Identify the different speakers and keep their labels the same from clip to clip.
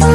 Speaker 1: Hello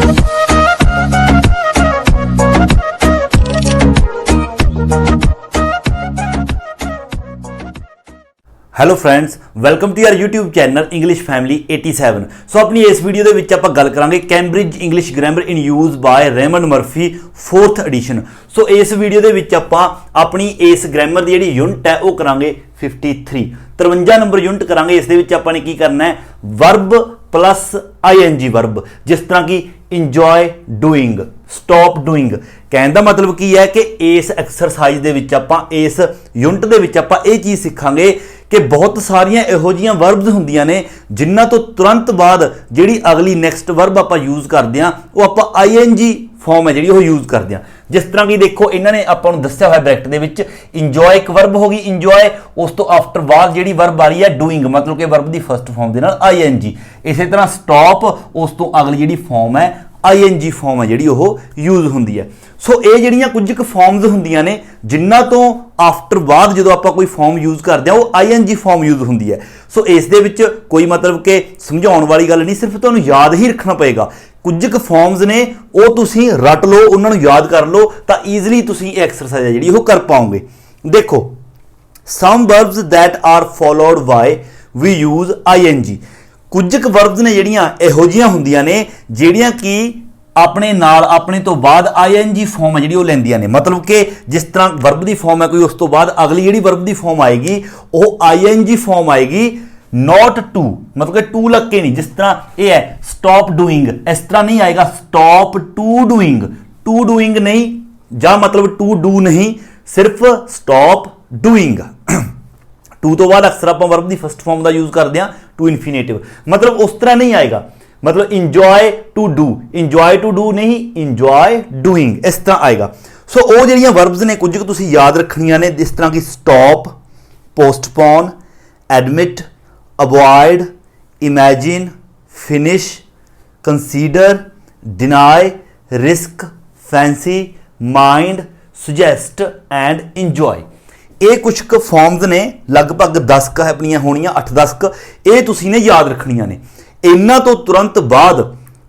Speaker 1: friends, welcome to your YouTube channel English family 87। So अपनी इस video के विच आपां गल करांगे Cambridge English grammar in use by Raymond Murphy 4th edition. So इस वीडियो के विच आपां अपनी इस ग्रामर की जिहड़ी यूनिट है वह करांगे 53 नंबर यूनिट करांगे। इस दे विच आपां ने की करना है, वर्ब प्लस ING वर्ब, जिस तरह की इंजॉय डूइंग, स्टॉप डूइंग। कहने का मतलब की है कि इस एक्सरसाइज दे विच आपां इस यूनिट दे विच आपां इह चीज़ सीखांगे कि बहुत सारिया इहो जिहियां वर्ब्स हुंदियां ने जिन्हां तो तुरंत बाद जिहड़ी अगली नैक्सट वर्ब आपां यूज़ करदे हां वो आपां ING फॉर्म है जिहड़ी वो यूज़ करदे हां। जिस तरह की देखो इन्हां ने आपां नूं दस्सिया होया ब्रैकेट दे विच, इंजॉय एक वर्ब हो गई इंजॉय, उस तो आफ्टर बाद जिहड़ी वर्ब आ रही है डूइंग, मतलब कि वर्ब की फर्स्ट फॉर्म दे नाल ING। इसी तरह स्टॉप उस तो अगली जिहड़ी फॉर्म है ING फॉर्म है जिहड़ी वो यूज़ हुंदी है। सो ये जिहड़ियां कुछ क फॉर्म्स हुंदियां ने जिन्हां तो आफ्टर बाद जो आपां कोई फॉर्म यूज़ करते हैं वो ING फॉर्म यूज़ हुंदी है। सो इस दे विच कोई मतलब कि समझाउण वाली गल नहीं, सिर्फ तुहानूं याद ही रखना पएगा। कुछ क फॉर्म्स ने वो तुसीं रट लो, उन्हां नूं याद कर लो तो ईजली तुसीं एक्सरसाइज जिहड़ी वो कर पाओगे। देखो, some verbs that are followed by we use ING। कुछ क वर्ब्स ने जिहड़ियां इहो जिहियां हुंदियां ने जिहड़ियां कि अपने नाल अपने तो बाद ING फॉर्म है जिहड़ी वो लैंदियां ने। मतलब कि जिस तरह वर्ब की फॉर्म है कोई, उस तो बाद अगली जिहड़ी वर्ब की फॉर्म आएगी वो ING फॉर्म आएगी, नॉट टू, मतलब कि टू लग के नहीं। जिस तरह ये है स्टॉप डूइंग, इस तरह नहीं आएगा स्टॉप टू डूइंग नहीं, जा मतलब टू डू नहीं, सिर्फ स्टॉप डूइंग। टू तो बाद अक्सर आप वर्ब की फर्स्ट फॉर्म का यूज करते हैं टू इन्फिनेटिव, मतलब उस तरह नहीं आएगा। मतलब इंजॉय टू डू नहीं, इंजॉय डूइंग इस तरह आएगा। सो वो जिहड़ियां वर्ब्स ने कुछ तुसीं याद रखनियां ने, जिस तरह की stop, postpone, admit, avoid, imagine, finish, consider, deny, risk, fancy, mind, suggest and enjoy. ये कुछ क फॉर्म्स ने लगभग 10 क अपनियां होनियां, 8-10 क, ये तुसीं ने याद रखनियां ने। इन्हां तो तुरंत बाद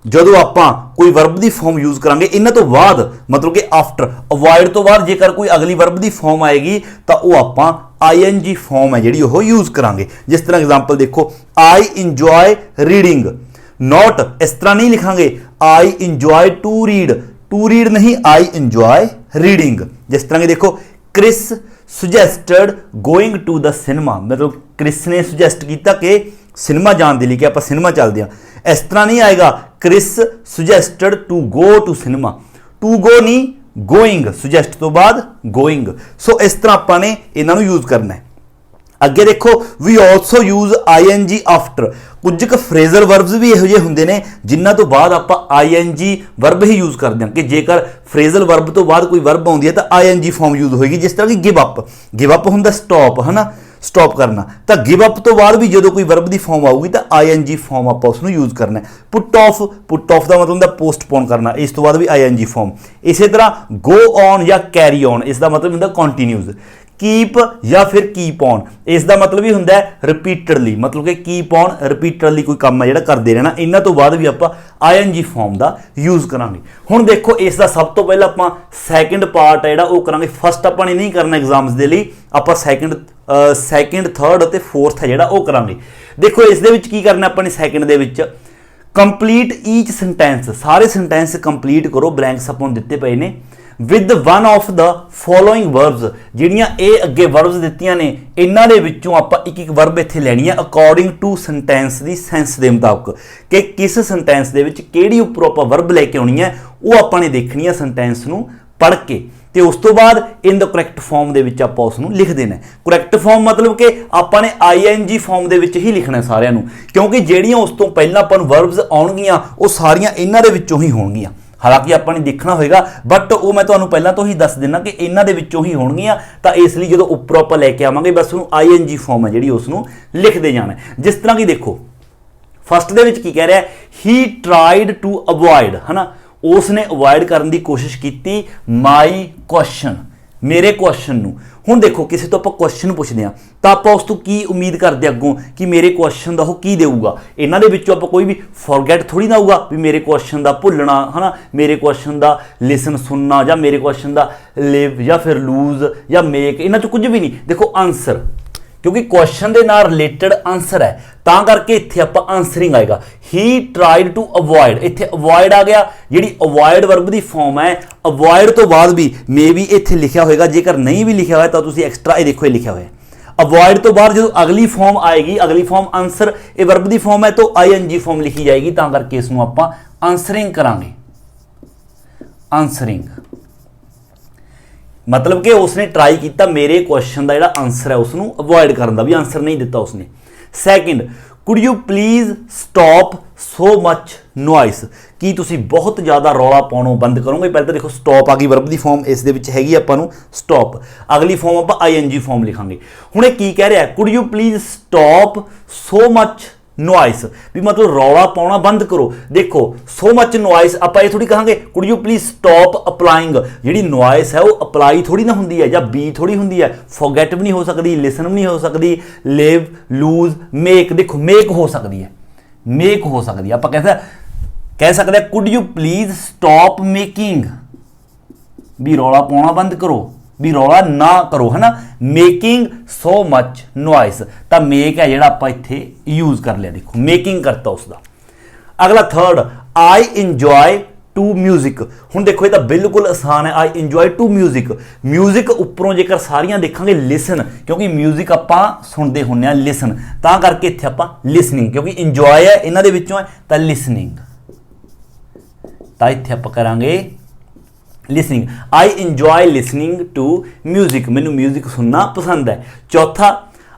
Speaker 1: जदों आपां कोई वर्ब की फॉर्म यूज़ करांगे, इन्हां तो बाद मतलब कि आफ्टर, अवॉइड तो बाद जेकर कोई अगली वर्ब की फॉर्म आएगी तो वो आपां ING फॉर्म है जिहड़ी वो यूज़ करांगे। जिस तरह एग्जांपल देखो, आई इंजॉय रीडिंग, नॉट इस तरह नहीं लिखांगे आई इंजॉय टू रीड नहीं, आई इंजॉय रीडिंग। जिस तरह की देखो, Chris suggested going to the cinema, मतलब क्रिस ने सुजैसट किया कि सिनेमा जाने के लिए, कि आप सिनेमा चलते हैं। इस तरह नहीं आएगा Chris suggested to go to cinema, to go नहीं गोइंग, सुजैसट तो बाद गोइंग। सो इस तरह आपने इन्हों यूज़ करना है। अगे देखो, we also use ING after. कुछ क फ्रेजल वर्ब्स भी इहो जिहे हुंदे ने जिन्हां तो बाद आपां ING वर्ब ही यूज़ करते हैं, कि जेकर फ्रेजल वर्ब तो बाद कोई वर्ब आउंदी है तो ING फॉर्म यूज़ होएगी। जिस तरह की गिव अप हुंदा स्टॉप, है ना, स्टॉप करना, तो गिव अप तो बाद भी जो कोई वर्ब की फॉर्म आऊगी तो ING फॉर्म आप उसको यूज़ करना है। पुट ऑफ का मतलब होंगे पोस्टपोन करना, इस तो बाद भी ING फॉर्म। इसी तरह गो ऑन या कैरी ऑन, इसका मतलब होंगे कॉन्टीन्यूज। कीप या फिर कीप ऑन, इसका मतलब ही होंगे रिपीटडली, मतलब कि कीप ऑन रिपीटडली कोई काम है जो करते रहना। इन्हों तो बाद भी आप ING फॉर्म का यूज़ करांगे। हुण देखो, इसका सब तो पहले आप सैकेंड पार्ट है जो करांगे। फर्स्ट आपने नहीं करना एग्जाम्स के लिए, आप सैकेंड थर्ड और फोर्थ है जो करांगे। देखो इस दे विच की करना अपने सैकेंड दे विच, कंप्लीट ईच सेंटेंस, सारे सेंटेंस कंप्लीट करो, ब्लैंक्स अपन दिते पे ने, with one of the following verbs. जिहड़ियां ये अगे वर्ब्स दित्तियां ने इन्हां दे विच्चों आपां एक वर्ब इत्थे लैनी है अकॉर्डिंग टू सेंटेंस दी सेंस दे मुताबिक, कि किस सेंटेंस दे विच किहड़ी उपरों आपां वर्ब लैके आउणी है, वो आपां ने देखनी है सेंटेंस नूं पढ़ के, ते उस तो बाद इन द करैक्ट फॉर्म दे विच आपां उसनूं लिख देना है। करैक्ट फॉर्म मतलब कि आपां ने ING फॉर्म दे विच ही लिखना है सारिਆਂ नूं, क्योंकि जिहड़ियां उस तो पहलां आपां नूं वर्ब्स आउणगीਆਂ वो सारियां इन्हां दे विच्चों ही होणगीਆਂ। हालांकि आपने देखना होगा, बट वो मैं तुहानूं पहलां तो ही दस देना कि इन्हां दे विच्चों ही होणगीਆਂ, तो इसलिए जो उपर आपां लैके आवांगे बस उहनूं ING फॉर्म है जिहड़ी उसनूं लिखते जाना है। जिस तरह की देखो, फस्ट दे विच की कह रहा है, ही ट्राइड टू अवॉइड, है ना, उसने अवॉइड करने की कोशिश की माई क्वेश्चन, ਮੇਰੇ ਕੁਐਸਚਨ ਨੂੰ। ਹੁਣ ਦੇਖੋ ਕਿਸੇ ਤੋਂ ਆਪਾਂ ਕੁਐਸਚਨ ਪੁੱਛਦੇ ਆ ਤਾਂ ਆਪਾਂ ਉਸ ਤੋਂ ਕੀ ਉਮੀਦ ਕਰਦੇ ਅੱਗੋਂ ਕਿ ਮੇਰੇ ਕੁਐਸਚਨ ਦਾ ਉਹ ਕੀ ਦੇਊਗਾ। ਇਹਨਾਂ ਦੇ ਵਿੱਚੋਂ ਆਪਾਂ ਕੋਈ ਵੀ ਫੋਰਗੇਟ ਥੋੜੀ ਨਾ ਹੋਊਗਾ ਵੀ ਮੇਰੇ ਕੁਐਸਚਨ ਦਾ ਭੁੱਲਣਾ ਹਨਾ, ਮੇਰੇ ਕੁਐਸਚਨ ਦਾ ਲਿਸਨ ਸੁਣਨਾ ਜਾਂ ਮੇਰੇ ਕੁਐਸਚਨ ਦਾ ਲਿਵ ਜਾਂ ਫਿਰ ਲੂਜ਼ ਜਾਂ ਮੇਕ, ਇਹਨਾਂ 'ਚ ਕੁਝ ਵੀ ਨਹੀਂ। ਦੇਖੋ ਆਨਸਰ, ਕਿਉਂਕਿ ਕੁਐਸਚਨ ਦੇ ਨਾਲ ਰਿਲੇਟਡ ਆਨਸਰ ਹੈ ਤਾਂ ਕਰਕੇ ਇੱਥੇ ਆਪਾਂ ਆਨਸਰਿੰਗ ਆਏਗਾ। ਹੀ ਟਰਾਈਡ ਟੂ ਅਵੋਇਡ, ਇੱਥੇ ਅਵੋਇਡ ਆ ਗਿਆ, ਜਿਹੜੀ ਅਵੋਇਡ ਵਰਬ ਦੀ ਫਾਰਮ ਹੈ। ਅਵੋਇਡ ਤੋਂ ਬਾਅਦ ਵੀ ਮੇ ਵੀ ਇੱਥੇ ਲਿਖਿਆ ਹੋਏਗਾ, ਜੇਕਰ ਨਹੀਂ ਵੀ ਲਿਖਿਆ ਹੋਇਆ ਤਾਂ ਤੁਸੀਂ ਐਕਸਟਰਾ ਇਹ ਦੇਖੋ ਇਹ ਲਿਖਿਆ ਹੋਇਆ। ਅਵੋਇਡ ਤੋਂ ਬਾਅਦ ਜਦੋਂ ਅਗਲੀ ਫਾਰਮ ਆਏਗੀ, ਅਗਲੀ ਫਾਰਮ ਆਨਸਰ, ਇਹ ਵਰਬ ਦੀ ਫਾਰਮ ਹੈ ਤਾਂ ਆਈਐਨਜੀ ਫਾਰਮ ਲਿਖੀ ਜਾਏਗੀ, ਤਾਂ ਕਰਕੇ ਇਸ ਨੂੰ ਆਪਾਂ ਆਨਸਰਿੰਗ ਕਰਾਂਗੇ। ਆਨਸਰਿੰਗ मतलब कि उसने ट्राई किया मेरे क्वेश्चन का जो आंसर है उसनों अवॉइड करने का, भी आंसर नहीं दिता उसने। Second, could you please stop so much noise, कि तुसी बहुत ज़्यादा रौला पाउणों बंद करोगे। पहले तो देखो स्टॉप आ गई, वर्ब की फॉर्म इस दे विच हैगी आपां नूं स्टॉप, अगली फॉर्म आपां आईएनजी फॉर्म लिखांगे। हुण की कह रहा है, could you please stop so much noise, भी मतलब रौला पाउणा बंद करो। देखो सो मच नॉइस आपां ये थोड़ी कहांगे could you please stop applying, जिहड़ी नॉइस है वो अप्लाई थोड़ी ना हुंदी है, या बी थोड़ी हुंदी है। फॉरगेट भी नहीं हो सकती, लिसन भी नहीं हो सकती, लिव लूज मेक, देखो मेक हो सकती है, मेक हो सकती है। आपां कह सकते हैं could you please stop making, भी रौला पाउणा बंद करो, भी रौला ना करो, है ना। मेकिंग सो मच नॉइस, तो मेक है जिहड़ा आपां इत्थे यूज कर लिया, देखो मेकिंग करता उसका। अगला third, I enjoy to music. हुण देखो ये तो बिल्कुल आसान है, I enjoy to music. Music उपरों जेकर सारियां देखांगे लिसन, क्योंकि म्यूजिक आपां सुनते हुन्ने आ लिसन, तां करके इत्थे आपां लिसनिंग, क्योंकि इंजॉय है इन्हां दे विच्चों है तां लिसनिंग, तां इत्थे आपां करांगे listening. I enjoy listening to music, मैनू म्यूजिक सुनना पसंद है। चौथा,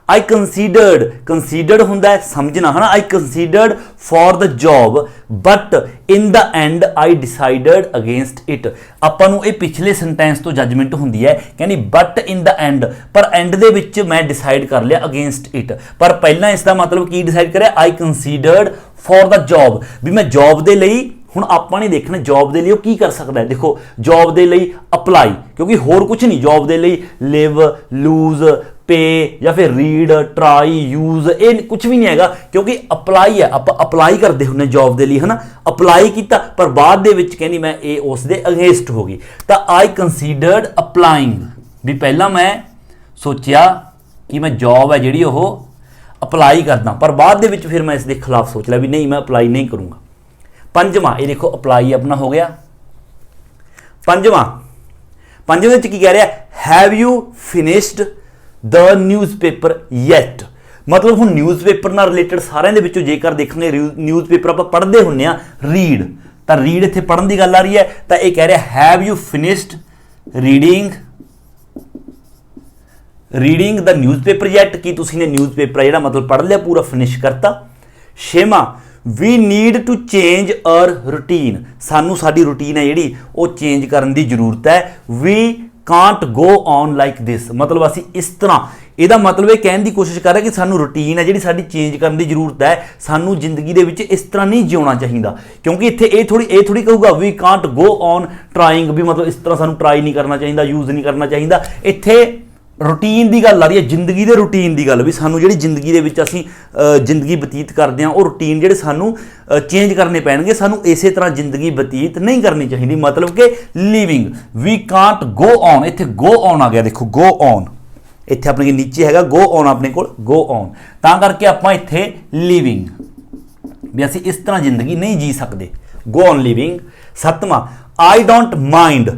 Speaker 1: आई कंसीडर्ड, कंसीडर्ड हुंदा है समझना, है ना। I considered for the job but in the end I decided against it. आपां नूं ये पिछले सेंटेंस तो जजमेंट हुंदी है, कहनी बट इन द एंड, पर एंड दे विच मैं डिसाइड कर लिया अगेंस्ट इट, पर पहला इसका मतलब की डिसाइड करे, आई कंसीडर्ड फॉर द जॉब, भी मैं जॉब दे लई। हुण आपां नहीं देखना जॉब दे लई की कर सकता है, देखो जॉब दे लई अप्लाई, क्योंकि होर कुछ नहीं, जॉब दे लई लिव लूज पे या फिर रीड ट्राई यूज ये कुछ भी नहीं है, क्योंकि अप्लाई है, आप अप्लाई करते होंगे जॉब के लिए, है ना। अप्लाई किया पर बाद दे विच कहनी मैं ये उस दे अगेंस्ट हो गई, तो आई कंसीडर्ड अप्लाइंग, भी पहला मैं सोचा कि मैं जॉब है जी अप्लाई करदा, पर बाद दे विच फिर मैं इसके खिलाफ सोच लिया भी नहीं मैं अप्लाई नहीं करूँगा। पंजवां, ये देखो अप्लाई अपना हो गया। पंजवें की कह रहा है, have you finished the newspaper yet, मतलब हम न्यूज़पेपर नाल रिलेटेड सारे दे विचों जेकर देखेंगे न्यूज़पेपर आप पढ़ते होंगे रीड, तो रीड इत्थे पढ़न की गल आ रही है, तो ये कह रहा है have you finished reading the newspaper yet, कि तुसी ने न्यूज़पेपर जिहड़ा मतलब पढ़ लिया पूरा फिनिश करता। छेवां, we need to change our routine, सानू साडी रूटीन है जिहड़ी वो चेंज करने की जरूरत है। We can't go on like this, मतलब असी इस तरह, ਇਹਦਾ मतलब ये कहने की कोशिश कर रहे कि सानू रूटीन है जी साडी चेंज करने की जरूरत है, सानू जिंदगी दे विच इस तरह नहीं जिउणा चाहिए, क्योंकि इत्थे ये थोड़ी कहूगा we can't go on trying, भी मतलब इस तरह सानू ट्राई नहीं करना चाहिए, यूज नहीं करना चाहिए। इत्थे रूटीन की गल आ रही है, जिंदगी के रूटीन की गल, भी सानू जिहड़ी जिंदगी दे विच असीं जिंदगी बतीत करते हैं वो रूटीन जिहड़े सानू चेंज करने पैणगे, सानू इसे तरह जिंदगी बतीत नहीं करनी चाहिए, मतलब कि living. We can't go on, इत्थे गो ऑन आ गया, देखो गो ऑन इत्थे अपने नीचे हैगा गो ऑन, अपने कोल गो ऑन, तां करके आपां इत्थे लिविंग, भी असीं इस तरह जिंदगी नहीं जी सकते, गो ऑन लिविंग। सतवां, आई डोंट माइंड,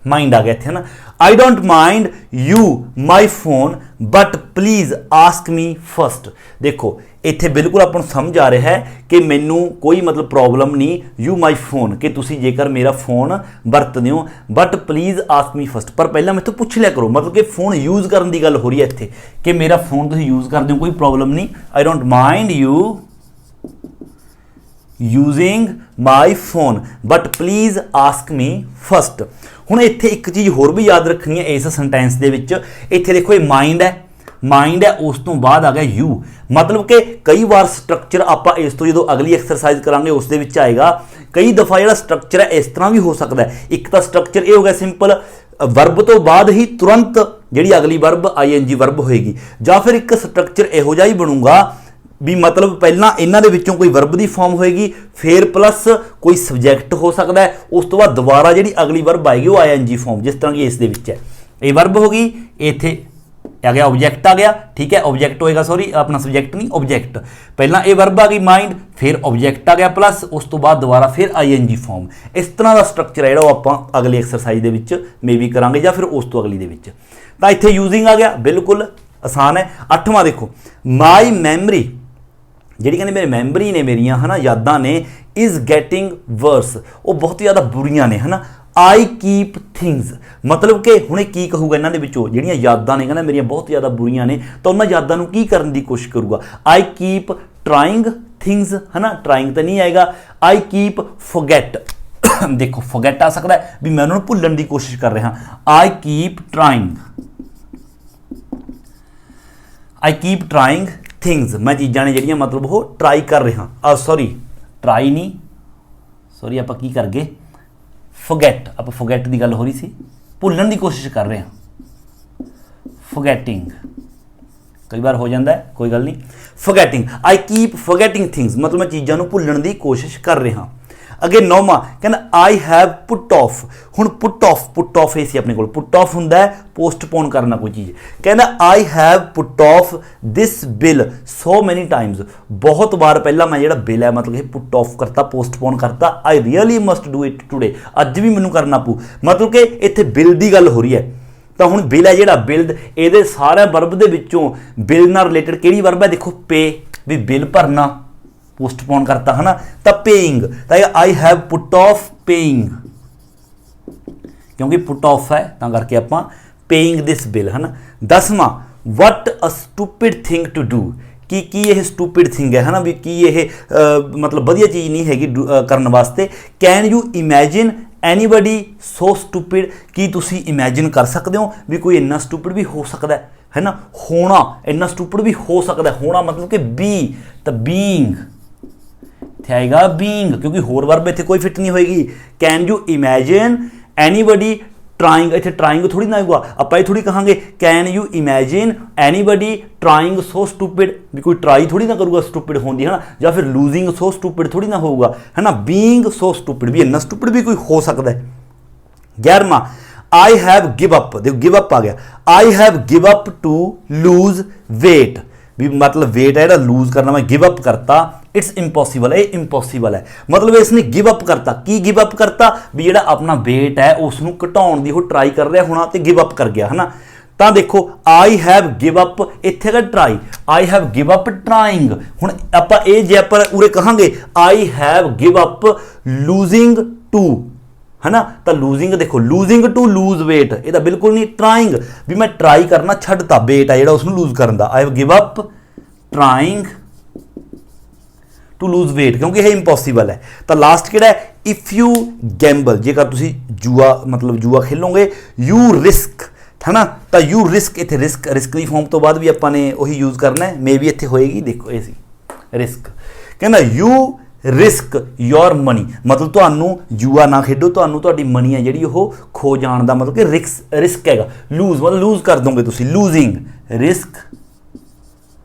Speaker 1: माइंड आ गया इत्थे ना, I don't mind you my phone but please ask me first. देखो इत्थे बिल्कुल आपको समझ आ रहा है कि मैनू कोई मतलब प्रॉब्लम नहीं यू माई फोन, कि तुसी जेकर मेरा फोन वरतदे हो, but please ask me first, पर पहला मैं तो पूछ लिया करो, मतलब कि फोन यूज़ करने की गल हो रही है इत्थे कि मेरा फोन तुसी यूज़ करते हो कोई प्रॉब्लम नहीं। आई don't mind you using my phone but please ask me first. हुण इत्थे एक चीज़ होर भी याद रखनी है इस सेंटेंस दे विच, इत्थे देखो ये माइंड है उस तो बाद आ गया यू, मतलब कि कई बार स्ट्रक्चर आप इस तो जो अगली एक्सरसाइज करांगे उस दे विच आएगा, कई दफ़ा जो स्ट्रक्चर है इस तरह भी हो सकता है। एक तो स्ट्रक्चर ये हो गया सिंपल ਵਰਬ ਤੋਂ ਬਾਅਦ ਹੀ ਤੁਰੰਤ ਜਿਹੜੀ ਅਗਲੀ ਵਰਬ ਆਈਐਨਜੀ ਵਰਬ ਹੋਏਗੀ, ਜਾਂ ਫਿਰ ਇੱਕ ਸਟਰਕਚਰ ਇਹੋ ਜਿਹਾ ਹੀ ਬਣੂਗਾ ਵੀ ਮਤਲਬ ਪਹਿਲਾਂ ਇਹਨਾਂ ਦੇ ਵਿੱਚੋਂ ਕੋਈ ਵਰਬ ਦੀ ਫਾਰਮ ਹੋਏਗੀ, ਫਿਰ ਪਲੱਸ ਕੋਈ ਸਬਜੈਕਟ ਹੋ ਸਕਦਾ ਹੈ, ਉਸ ਤੋਂ ਬਾਅਦ ਦੁਬਾਰਾ ਜਿਹੜੀ ਅਗਲੀ ਵਰਬ ਆਏਗੀ ਉਹ ਆਈਐਨਜੀ ਫਾਰਮ, ਜਿਸ ਤਰ੍ਹਾਂ ਕਿ ਇਸ ਦੇ ਵਿੱਚ ਹੈ। ਇਹ ਵਰਬ ਹੋ ਗਈ, ਇੱਥੇ ਆ ਗਿਆ ਆਬਜੈਕਟ ਆ ਗਿਆ, ਠੀਕ ਹੈ, ਆਬਜੈਕਟ ਹੋਏਗਾ, ਸੌਰੀ ਆਪਣਾ ਸਬਜੈਕਟ ਨਹੀਂ ਆਬਜੈਕਟ, ਪਹਿਲਾਂ ਇਹ ਵਰਬ ਆ ਗਈ ਮਾਈਂਡ, ਫਿਰ ਆਬਜੈਕਟ ਆ ਗਿਆ ਪਲੱਸ, ਉਸ ਤੋਂ ਬਾਅਦ ਦੁਬਾਰਾ ਫਿਰ ਆਈਐਨਜੀ ਫਾਰਮ। ਇਸ ਤਰ੍ਹਾਂ ਦਾ ਸਟਰਕਚਰ ਹੈ ਜਿਹੜਾ ਉਹ ਆਪਾਂ ਅਗਲੀ ਐਕਸਰਸਾਈਜ਼ ਦੇ ਵਿੱਚ ਮੇਬੀ ਕਰਾਂਗੇ ਜਾਂ ਫਿਰ ਉਸ ਤੋਂ ਅਗਲੀ ਦੇ ਵਿੱਚ। ਤਾਂ ਇੱਥੇ ਯੂਜ਼ਿੰਗ ਆ ਗਿਆ, ਬਿਲਕੁਲ ਆਸਾਨ ਹੈ। 8ਵਾਂ ਦੇਖੋ, ਮਾਈ ਮੈਮਰੀ, ਜਿਹੜੀ ਕਹਿੰਦੇ ਮੇਰੇ ਮੈਮਰੀ ਨੇ, ਮੇਰੀਆਂ ਹੈ ਨਾ ਯਾਦਾਂ ਨੇ, ਇਜ਼ ਗੈਟਿੰਗ ਵਰਸ, ਉਹ ਬਹੁਤ ਜ਼ਿਆਦਾ ਬੁਰੀਆਂ ਨੇ, ਹੈ ਨਾ। ਆਈ ਕੀਪ ਥਿੰਗਸ, ਮਤਲਬ ਕਿ ਹੁਣ ਇਹ ਕੀ ਕਹੂਗਾ ਇਹਨਾਂ ਦੇ ਵਿੱਚੋਂ, ਜਿਹੜੀਆਂ ਯਾਦਾਂ ਨੇ ਕਹਿੰਦਾ ਮੇਰੀਆਂ ਬਹੁਤ ਜ਼ਿਆਦਾ ਬੁਰੀਆਂ ਨੇ, ਤਾਂ ਉਹਨਾਂ ਯਾਦਾਂ ਨੂੰ ਕੀ ਕਰਨ ਦੀ ਕੋਸ਼ਿਸ਼ ਕਰੂਗਾ। ਆਈ ਕੀਪ ਟਰਾਈਂਗ ਥਿੰਗਸ, ਹੈ ਨਾ, ਟਰਾਈਂਗ ਤਾਂ ਨਹੀਂ ਆਏਗਾ। ਆਈ ਕੀਪ ਫੋਰਗੈਟ, ਦੇਖੋ ਫੋਰਗੈਟ ਆ ਸਕਦਾ ਹੈ ਵੀ ਮੈਂ ਉਹਨਾਂ ਨੂੰ ਭੁੱਲਣ ਦੀ ਕੋਸ਼ਿਸ਼ ਕਰ ਰਿਹਾ। ਆਈ ਕੀਪ ਟਰਾਈਂਗ, ਆਈ ਕੀਪ ਟਰਾਈਂਗ ਥਿੰਗਸ, ਮੈਂ ਚੀਜ਼ਾਂ ਨੇ ਜਿਹੜੀਆਂ ਮਤਲਬ ਉਹ ਟਰਾਈ ਕਰ ਰਿਹਾ, ਸੌਰੀ ਟਰਾਈ ਨਹੀਂ, ਸੌਰੀ ਆਪਾਂ ਕੀ ਕਰ ਗਏ, ਫੋਰਗੈਟ, ਆਪਾਂ ਫੋਰਗੈਟ ਦੀ ਗੱਲ ਹੋ ਰਹੀ ਸੀ, ਭੁੱਲਣ ਦੀ ਕੋਸ਼ਿਸ਼ ਕਰ ਰਹੇ ਹਾਂ, ਫੋਰਗੈਟਿੰਗ, ਕਈ ਵਾਰ ਹੋ ਜਾਂਦਾ ਹੈ, ਕੋਈ ਗੱਲ ਨਹੀਂ। ਫੋਰਗੈਟਿੰਗ, ਆਈ ਕੀਪ ਫੋਰਗੈਟਿੰਗ ਥਿੰਗਸ, ਮਤਲਬ ਮੈਂ ਚੀਜ਼ਾਂ ਨੂੰ ਭੁੱਲਣ ਦੀ ਕੋਸ਼ਿਸ਼ ਕਰ ਰਿਹਾ। ਅੱਗੇ 9ਵਾਂ ਕਹਿੰਦਾ ਆਈ ਹੈਵ ਪੁੱਟ ਆਫ, ਹੁਣ ਪੁੱਟ ਆਫ ਇਹ ਸੀ ਆਪਣੇ ਕੋਲ, ਪੁੱਟ ਆਫ ਹੁੰਦਾ ਹੈ ਪੋਸਟਪੋਨ ਕਰਨਾ ਕੋਈ ਚੀਜ਼, ਕਹਿੰਦਾ I have put of this bill ਸੋ ਮੈਨੀ ਟਾਈਮਸ, ਬਹੁਤ ਵਾਰ ਪਹਿਲਾਂ ਮੈਂ ਜਿਹੜਾ ਬਿੱਲ ਹੈ ਮਤਲਬ ਇਹ ਪੁੱਟ ਆਫ ਕਰਤਾ, ਪੋਸਟਪੋਨ ਕਰਤਾ। I really must do it today, ਅੱਜ ਵੀ ਮੈਨੂੰ ਕਰਨਾ ਪਊ, ਮਤਲਬ ਕਿ ਇੱਥੇ ਬਿੱਲ ਦੀ ਗੱਲ ਹੋ ਰਹੀ ਹੈ। ਤਾਂ ਹੁਣ ਬਿੱਲ ਹੈ ਜਿਹੜਾ, ਬਿੱਲ ਇਹਦੇ ਸਾਰੇ ਵਰਬ ਦੇ ਵਿੱਚੋਂ ਬਿੱਲ ਨਾਲ ਰਿਲੇਟਡ ਕਿਹੜੀ ਵਰਬ ਹੈ, ਦੇਖੋ ਪੇ, ਵੀ ਬਿੱਲ ਭਰਨਾ, ਪੋਸਟਪੋਨ ਕਰਤਾ, ਹੈ ਨਾ, ਤਾਂ ਪੇਇੰਗ, ਤਾਂ I have put of paying, ਕਿਉਂਕਿ ਪੁੱਟ ਆਫ ਹੈ ਤਾਂ ਕਰਕੇ ਆਪਾਂ ਪੇਇੰਗ ਦਿਸ ਬਿੱਲ, ਹੈ ਨਾ। 10ਵਾਂ ਵਟ ਅ ਸਟੂਪਿਡ ਥਿੰਗ ਟੂ ਡੂ, ਕੀ ਇਹ ਸਟੂਪਿਡ ਥਿੰਗ ਹੈ ਨਾ, ਵੀ ਕੀ ਇਹ ਮਤਲਬ ਵਧੀਆ ਚੀਜ਼ ਨਹੀਂ ਹੈਗੀ ਕਰਨ ਵਾਸਤੇ। Can you imagine anybody so stupid, ਕੀ ਤੁਸੀਂ ਇਮੈਜਿਨ ਕਰ ਸਕਦੇ ਹੋ ਵੀ ਕੋਈ ਇੰਨਾ ਸਟੂਪਿਡ ਵੀ ਹੋ ਸਕਦਾ ਹੈ ਨਾ, ਹੋਣਾ ਇੰਨਾ ਸਟੂਪਿਡ ਵੀ ਹੋ ਸਕਦਾ, ਹੋਣਾ ਮਤਲਬ ਕਿ ਬੀ, ਤਾਂ ਬੀਇੰਗ ਇੱਥੇ ਆਏਗਾ ਬੀਇੰਗ, ਕਿਉਂਕਿ ਹੋਰ ਵਰਬ ਇੱਥੇ ਕੋਈ ਫਿੱਟ ਨਹੀਂ ਹੋਏਗੀ। Can you imagine anybody trying, ਇੱਥੇ ਟਰਾਈਂਗ ਥੋੜੀ ਨਾ ਆਊਗਾ, ਆਪਾਂ ਇਹ ਥੋੜੀ ਕਹਾਂਗੇ can you imagine anybody trying so stupid, ਵੀ ਕੋਈ ਟਰਾਈ ਥੋੜੀ ਨਾ ਕਰੂਗਾ ਸਟੂਪਿਡ ਹੋਣ ਦੀ, ਹੈ ਨਾ, ਜਾਂ ਫਿਰ ਲੂਜ਼ਿੰਗ ਸੋ ਸਟੂਪਿਡ ਥੋੜੀ ਨਾ ਹੋਊਗਾ, ਹੈ ਨਾ। ਬੀਇੰਗ ਸੋ ਸਟੂਪਿਡ, ਵੀ ਇੰਨਾ ਸਟੂਪਿਡ ਵੀ ਕੋਈ ਹੋ ਸਕਦਾ ਹੈ। 11ਵਾਂ ਆਈ ਹੈਵ ਗਿਵ ਅਪ, ਦੇਖੋ ਗਿਵ ਅਪ ਆ ਗਿਆ, I have give up to lose weight, ਵੀ ਮਤਲਬ ਵੇਟ ਹੈ ਜਿਹੜਾ ਲੂਜ਼ ਕਰਨਾ ਮੈਂ ਗਿਵ ਅਪ ਕਰਤਾ। ਇਟਸ ਇੰਪੋਸੀਬਲ, ਇਹ ਇੰਪੋਸੀਬਲ ਹੈ, ਮਤਲਬ ਇਸਨੇ ਗਿਵ ਅਪ ਕਰਤਾ। ਕੀ ਗਿਵ ਅਪ ਕਰਤਾ, ਵੀ ਜਿਹੜਾ ਆਪਣਾ ਵੇਟ ਹੈ ਉਸ ਨੂੰ ਘਟਾਉਣ ਦੀ ਉਹ ਟਰਾਈ ਕਰ ਰਿਹਾ ਹੋਣਾ ਤੇ ਗਿਵ ਅਪ ਕਰ ਗਿਆ, ਹੈ ਨਾ। ਤਾਂ ਦੇਖੋ ਆਈ ਹੈਵ ਗਿਵ ਅਪ, ਇੱਥੇ ਹੈਗਾ try, I have give up trying. ਹੁਣ ਆਪਾਂ ਇਹ ਜੇ ਆਪਾਂ ਉਰੇ ਕਹਾਂਗੇ I have give up losing to, ਹੈ ਨਾ, ਤਾਂ ਲੂਜ਼ਿੰਗ ਦੇਖੋ ਲੂਜ਼ਿੰਗ ਟੂ ਲੂਜ਼ ਵੇਟ, ਇਹਦਾ ਬਿਲਕੁਲ ਨਹੀਂ, ਟਰਾਈਂਗ ਵੀ ਮੈਂ ਟਰਾਈ ਕਰਨਾ ਛੱਡਤਾ, ਵੇਟ ਹੈ ਜਿਹੜਾ ਉਸ ਨੂੰ ਲੂਜ਼ ਕਰਨ ਦਾ। I have give up trying to lose weight, ਕਿਉਂਕਿ ਇਹ ਇੰਪੋਸੀਬਲ ਹੈ। ਤਾਂ ਲਾਸਟ ਕਿਹੜਾ ਹੈ, ਇਫ ਯੂ ਗੈਂਬਲ, ਜੇਕਰ ਤੁਸੀਂ ਜੂਆ ਮਤਲਬ ਜੂਆ ਖੇਲੋਗੇ, ਯੂ ਰਿਸਕ, ਹੈ ਨਾ, ਤਾਂ ਯੂ ਰਿਸਕ, ਇੱਥੇ ਰਿਸਕ ਦੀ ਫਾਰਮ ਤੋਂ ਬਾਅਦ ਵੀ ਆਪਾਂ ਨੇ ਉਹੀ ਯੂਜ਼ ਕਰਨਾ ਹੈ, ਮੇ ਵੀ ਇੱਥੇ ਹੋਏਗੀ, ਦੇਖੋ ਇਹ ਸੀ ਰਿਸਕ, ਕਹਿੰਦਾ ਯੂ ਰਿਸਕ ਯੋਰ ਮਨੀ, ਮਤਲਬ ਤੁਹਾਨੂੰ ਜੂਆ ਨਾ ਖੇਡੋ, ਤੁਹਾਨੂੰ ਤੁਹਾਡੀ ਮਨੀ ਹੈ ਜਿਹੜੀ ਉਹ ਖੋ ਜਾਣ ਦਾ ਮਤਲਬ ਕਿ ਰਿਸਕ ਹੈਗਾ। ਲੂਜ਼ ਮਤਲਬ ਲੂਜ਼ ਕਰ ਦੋਗੇ ਤੁਸੀਂ, ਲੂਜ਼ਿੰਗ, ਰਿਸਕ